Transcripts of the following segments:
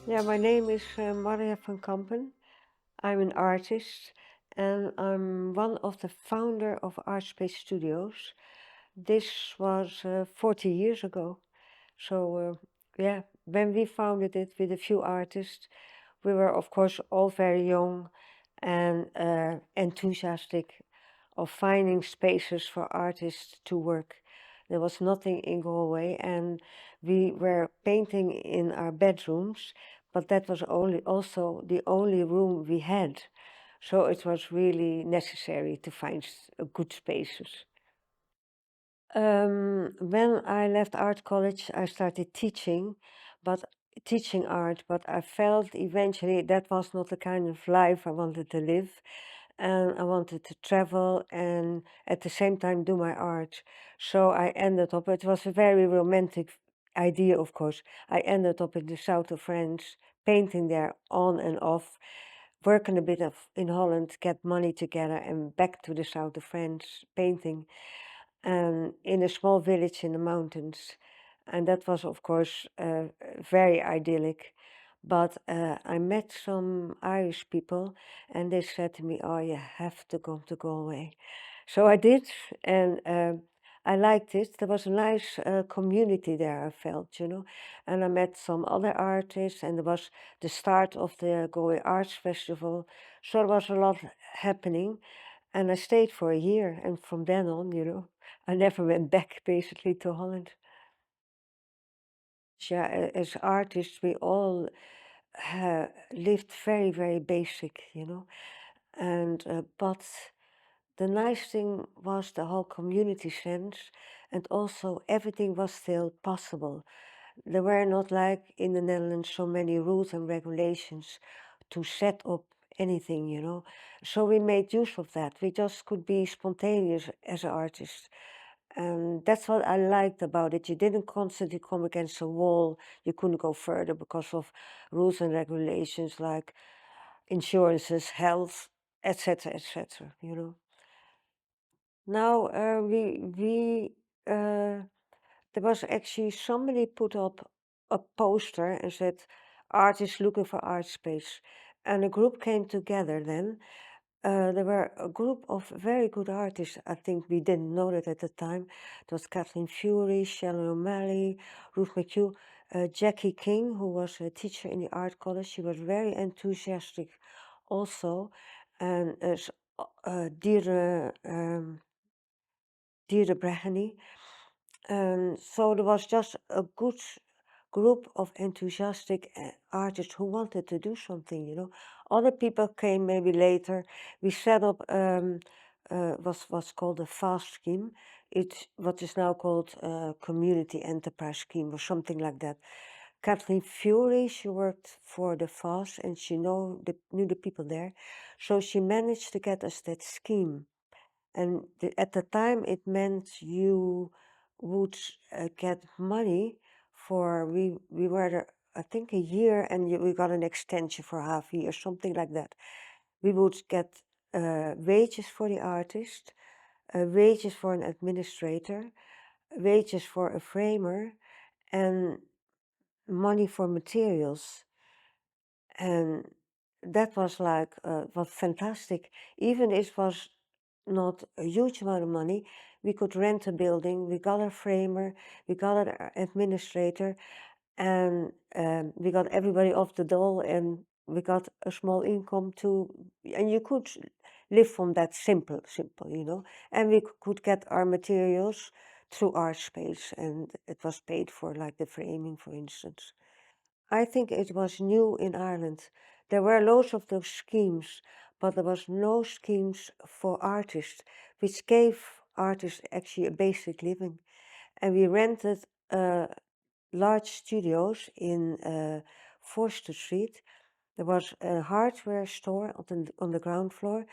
Yeah, my name is Marja Van Kampen. I'm an artist and I'm one of the founder of Artspace Studios. This was 40 years ago. So, when we founded it with a few artists, we were of course all very young and enthusiastic of finding spaces for artists to work. There was nothing in Galway, and we were painting in our bedrooms, but that was only also the only room we had. So it was really necessary to find good spaces. When I left art college, I started but teaching art, but I felt eventually that was not the kind of life I wanted to live. And I wanted to travel and at the same time do my art. So I ended up, it was a very romantic idea, of course. I ended up in the south of France, painting there on and off, working a bit of in Holland, get money together, and back to the south of France, painting in a small village in the mountains. And that was, of course, very idyllic. But I met some Irish people and they said to me, "Oh, you have to come to Galway." So I did, and I liked it. There was a nice community there, I felt. And I met some other artists, and there was the start of the Galway Arts Festival. So there was a lot happening. And I stayed for a year, and from then on, I never went back basically to Holland. Yeah, as artists, we all lived very, very basic. And but the nice thing was the whole community sense, and also everything was still possible. There were not like in the Netherlands so many rules and regulations to set up anything. So we made use of that. We just could be spontaneous as artists. And that's what I liked about it. You didn't constantly come against a wall. You couldn't go further because of rules and regulations like insurances, health, etc., etc. Now we there was actually somebody put up a poster and said, "Artists looking for art space," and a group came together then. There were a group of very good artists. I think we didn't know that at the time. It was Kathleen Fury, Shannon O'Malley, Ruth McHugh, Jackie King, who was a teacher in the art college. She was very enthusiastic also. And Deirdre, Deirdre Breheny. And so there was just a good group of enthusiastic artists who wanted to do something. Other people came maybe later. We set up what's called a FAST scheme. It's what is now called Community Enterprise Scheme or something like that. Kathleen Fury, she worked for the FAST and she knew the people there. So she managed to get us that scheme. And at the time, it meant you would get money for we were there, I think a year, and we got an extension for half a year, something like that. We would get wages for the artist, wages for an administrator, wages for a framer, and money for materials. And that was like was fantastic. Even if it was not a huge amount of money, we could rent a building. We got a framer, we got an administrator, and we got everybody off the dole, and we got a small income too. And you could live from that simple. And we could get our materials through our space, and it was paid for, like the framing, for instance. I think it was new in Ireland. There were loads of those schemes, but there was no schemes for artists, which gave artists actually a basic living. And we rented large studios in Forster Street. There was a hardware store on the ground floor,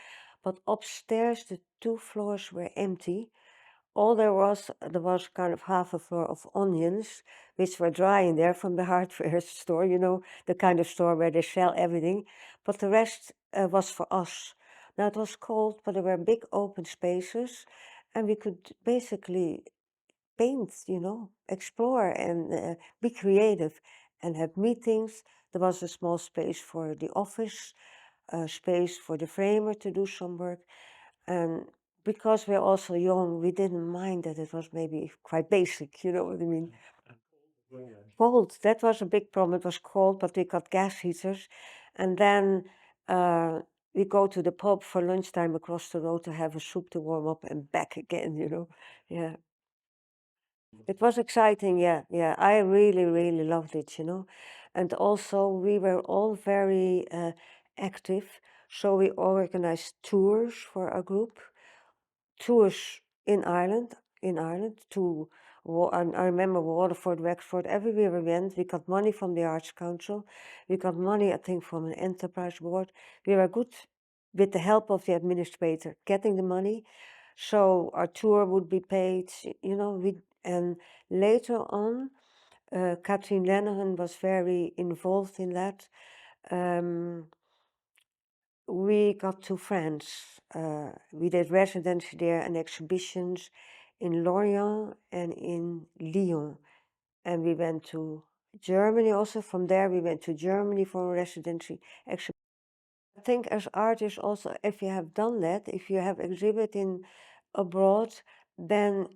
but upstairs the two floors were empty. All there was kind of half a floor of onions, which were drying there from the hardware store, the kind of store where they sell everything. But the rest was for us. Now it was cold, but there were big open spaces, and we could basically paint, explore and be creative and have meetings, There was a small space for the office, a space for the framer to do some work. And because we're also young, we didn't mind that it was maybe quite basic, you know what I mean? Cold, that was a big problem. It was cold, but we got gas heaters. And then we go to the pub for lunchtime across the road to have a soup to warm up and back again, you know? Yeah. It was exciting, yeah, yeah. I really, really loved it, you know. And also, we were all very active. So we organized tours for our group, tours in Ireland to, I remember Waterford, Wexford, everywhere we went. We got money from the Arts Council. We got money, I think, from an enterprise board. We were good with the help of the administrator getting the money. So our tour would be paid, you know, and later on, Kathleen Lenihan was very involved in that. We got to France. We did residency there and exhibitions in Lorient and in Lyon. And we went to Germany also. From there, we went to Germany for a residency exhibition. I think as artists also, if you have done that, if you have exhibited abroad, then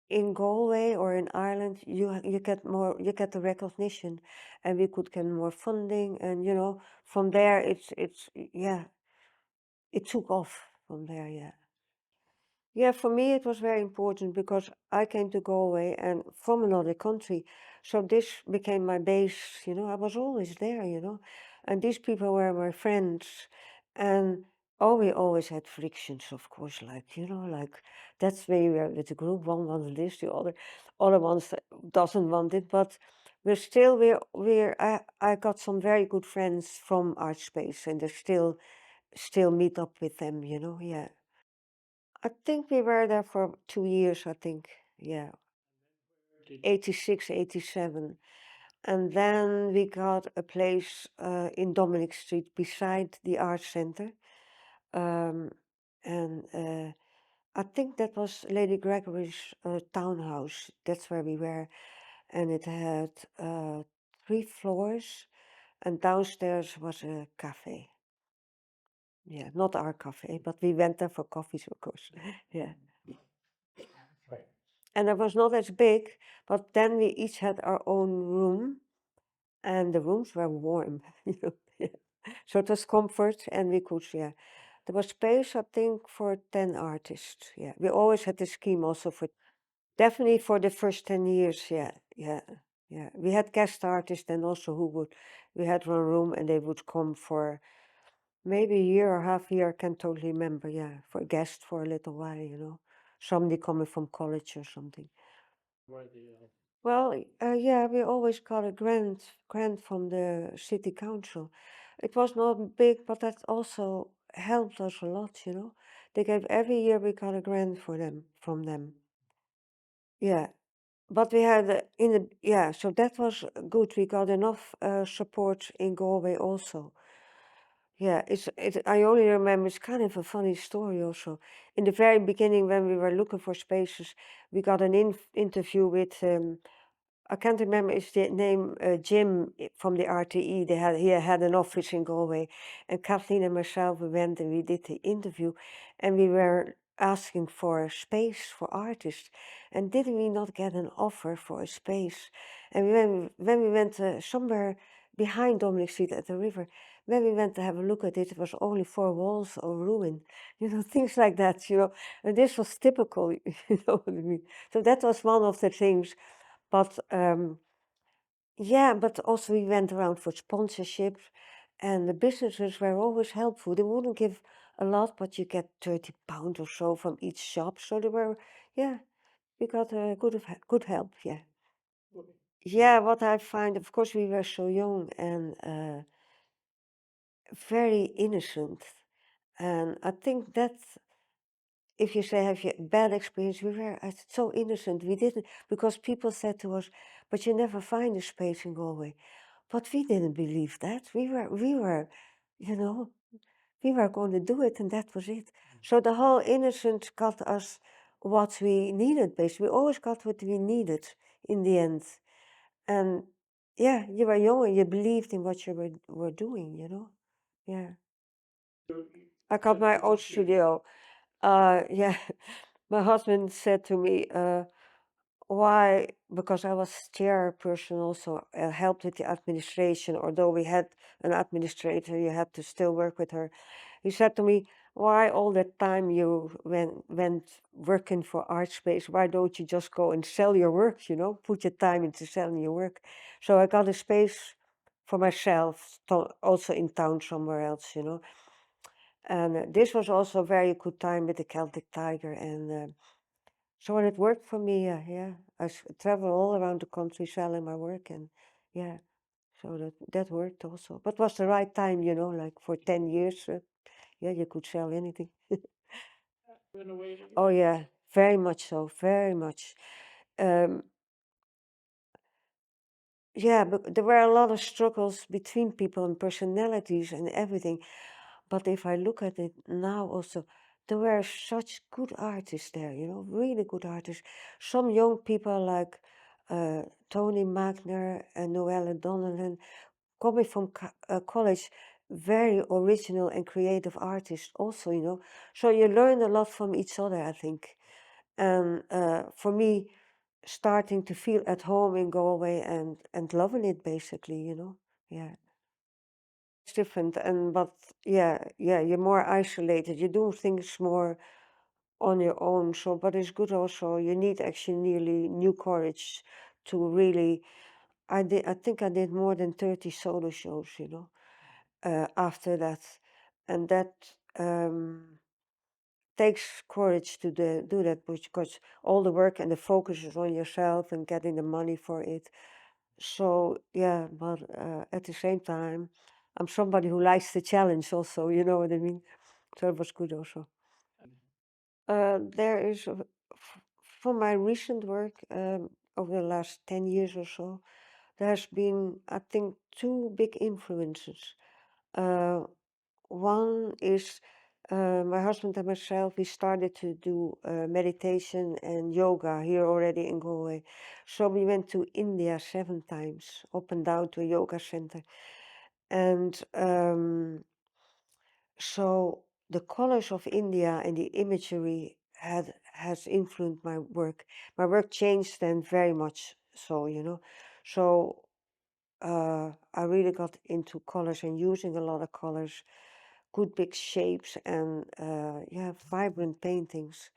in Galway or in Ireland, you get more, you get the recognition, and we could get more funding, and you know, from there it's yeah, it took off from there, yeah. Yeah, for me it was very important because I came to Galway and from another country. So this became my base, you know, I was always there, you know. And these people were my friends. And oh, we always had frictions, of course, like, you know, like that's where we were with the group. One wants this, the other ones doesn't want it. But we're still I got some very good friends from Art Space and they still meet up with them, you know, yeah. I think we were there for 2 years, I think. Yeah, 86, 87. And then we got a place in Dominic Street beside the Arts Center. Um, and I think that was Lady Gregory's townhouse. That's where we were. And it had 3 floors. And downstairs was a cafe. Yeah, not our cafe, but we went there for coffees, of course. Yeah. And it was not as big, but then we each had our own room, and the rooms were warm, you know. Yeah. So it was comfort, and we could, yeah. There was space, I think, for 10 artists. Yeah, we always had the scheme also for definitely for the first 10 years. Yeah, yeah, yeah. We had guest artists, and also we had one room, and they would come for maybe a year or half a year. I can't totally remember. Yeah, for a guest for a little while, you know, somebody coming from college or something. Well, yeah, we always got a grant from the city council. It was not big, but that also helped us a lot, you know. They gave every year we got a grant from them. Yeah, but we had yeah, so that was good. We got enough support in Galway also. Yeah, I only remember it's kind of a funny story also. In the very beginning, when we were looking for spaces, we got an interview with I can't remember his name, Jim from the RTE. He had an office in Galway, and Kathleen and myself we went and we did the interview, and we were asking for a space for artists, and didn't we not get an offer for a space? And when we went somewhere behind Dominic Street at the river, when we went to have a look at it, it was only 4 walls of ruin, you know, things like that, you know. And this was typical, you know what I mean. So that was one of the things. But yeah, but also we went around for sponsorships, and the businesses were always helpful. They wouldn't give a lot, but you get £30 or so from each shop. So they were, yeah, we got a good help. Yeah, yeah. What I find, of course, we were so young and very innocent, and I think that if you say have you bad experience, we were so innocent. We didn't because people said to us, "But you never find a space in Galway." But we didn't believe that. We were, you know, we were going to do it, and that was it. So the whole innocence got us what we needed. Basically, we always got what we needed in the end, and Yeah, you were young and you believed in what you were doing, you know? Yeah. I got my own studio. Yeah, my husband said to me, why? Because I was chairperson also, helped with the administration. Although we had an administrator, you had to still work with her. He said to me, why all that time you went working for ArtSpace, why don't you just go and sell your work, you know, put your time into selling your work? So I got a space for myself, also in town somewhere else, you know. And this was also a very good time with the Celtic Tiger. And so it worked for me, yeah. I travel all around the country selling my work, and yeah, so that worked also. But was the right time, you know, like for 10 years, yeah, you could sell anything. Oh yeah, very much so, very much. Um, yeah, but there were a lot of struggles between people and personalities and everything. But if I look at it now also, there were such good artists there, you know, really good artists. Some young people like uh, Tony Magner and Noelle Donegan coming from college, very original and creative artists also, you know. So you learn a lot from each other, I think. And for me, starting to feel at home in Galway and loving it basically, you know. Yeah. It's different and but yeah, you're more isolated. You do things more on your own. So but it's good also. You need actually nearly new courage to really I think I did more than 30 solo shows, you know, after that. And that takes courage to do that because all the work and the focus is on yourself and getting the money for it. So yeah, but at the same time, I'm somebody who likes the challenge also, you know what I mean? So it was good also. There is, for my recent work over the last 10 years or so, there's been, I think, two big influences. Uh, One is my husband and myself, we started to do meditation and yoga here already in Galway. So we went to India 7 times, up and down to a yoga center. And so the colors of India and the imagery has influenced my work. My work changed then very much so, you know. So I really got into colors and using a lot of colors, good big shapes and yeah, vibrant paintings.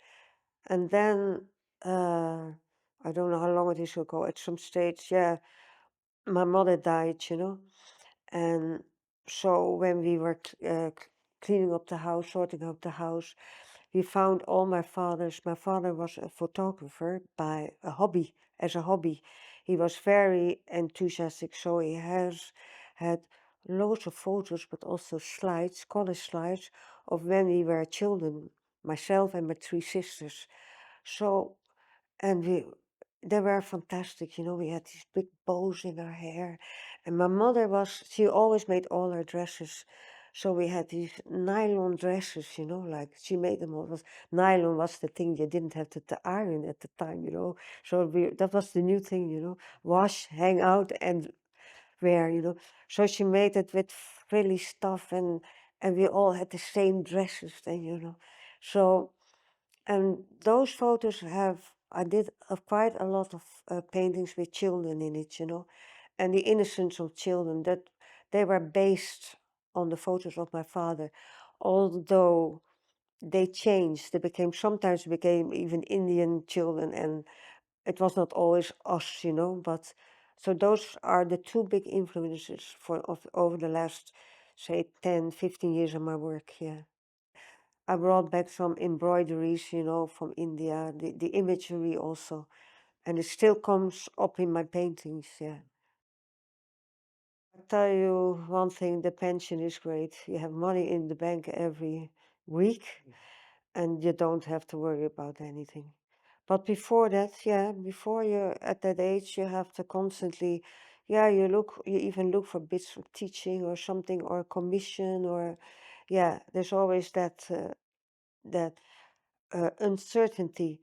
And then I don't know how long it is ago, at some stage, yeah, my mother died, you know. And so when we were cleaning up the house, sorting out the house, we found all my father was a photographer by a hobby, as a hobby. He was very enthusiastic, so he has had loads of photos, but also slides, color slides of when we were children, myself and my three sisters. So, and they were fantastic, you know, we had these big bows in our hair. And my mother she always made all her dresses. So we had these nylon dresses, you know, like she made them all. Nylon was the thing you didn't have to iron at the time, you know. So that was the new thing, you know, wash, hang out and wear, you know. So she made it with frilly stuff and we all had the same dresses then, you know. So and those photos I did quite a lot of paintings with children in it, you know, and the innocence of children that they were based on the photos of my father, although they changed. Sometimes became even Indian children, and it was not always us, you know. But so those are the two big influences over the last, say, 10, 15 years of my work. Yeah. I brought back some embroideries, you know, from India, the imagery also, and it still comes up in my paintings, yeah. I tell you one thing, the pension is great. You have money in the bank every week and you don't have to worry about anything. But before that, yeah, before you're at that age, you have to constantly, yeah, you even look for bits of teaching or something or a commission or, yeah, there's always that uncertainty.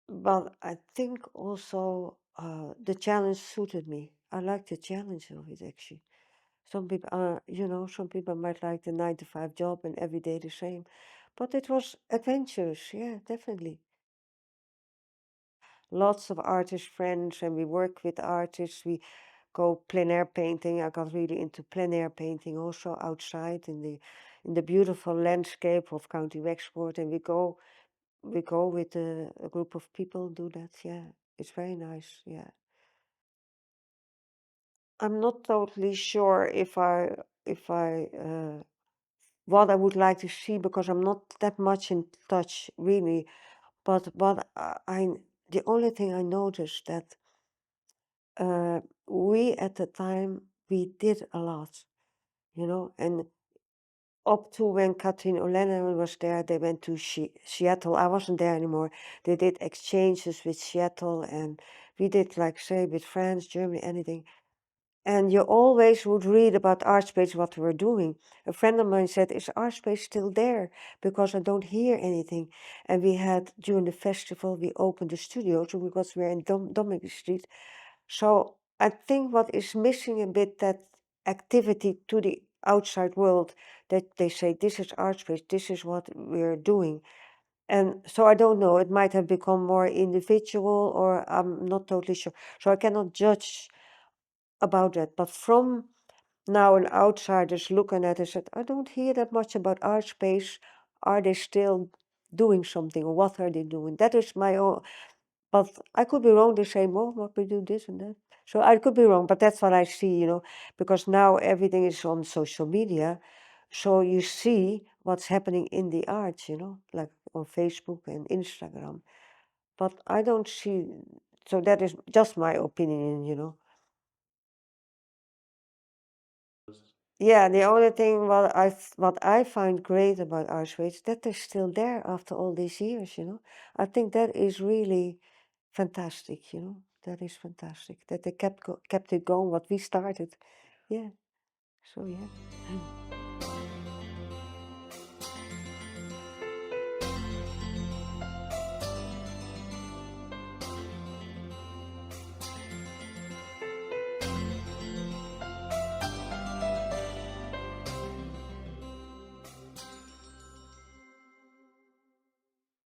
But I think also the challenge suited me. I like the challenge of it actually. Some people some people might like the 9 to 5 job and every day the same, but it was adventurous. Yeah, definitely. Lots of artist friends, and we work with artists. We go plein air painting. I got really into plein air painting also outside in the beautiful landscape of County Wexford, and we go with a group of people do that. Yeah, it's very nice. Yeah, I'm not totally sure if I what I would like to see because I'm not that much in touch really. But the only thing I noticed that we at the time we did a lot, and up to when Katrin Olenen was there, they went to Seattle. I wasn't there anymore. They did exchanges with Seattle, and we did like say with France, Germany, anything. And you always would read about Artspace, what we were doing. A friend of mine said, "Is Artspace still there? Because I don't hear anything." And we had, during the festival, we opened the studio, so because we're in Dominic Street. So I think what is missing a bit that activity to the outside world that they say, this is Artspace, this is what we're doing. And so I don't know, it might have become more individual or I'm not totally sure. So I cannot judge about that. But from now an outsider's looking at it said, I don't hear that much about art space. Are they still doing something or what are they doing? That is my own, but I could be wrong. They say, well, what we do this and that. So I could be wrong, but that's what I see, because now everything is on social media. So you see what's happening in the arts, like on Facebook and Instagram. But I don't see, so that is just my opinion. Yeah, the only thing what I find great about Auschwitz that they're still there after all these years. I think that is really fantastic. That is fantastic that they kept it going what we started. Yeah. So yeah.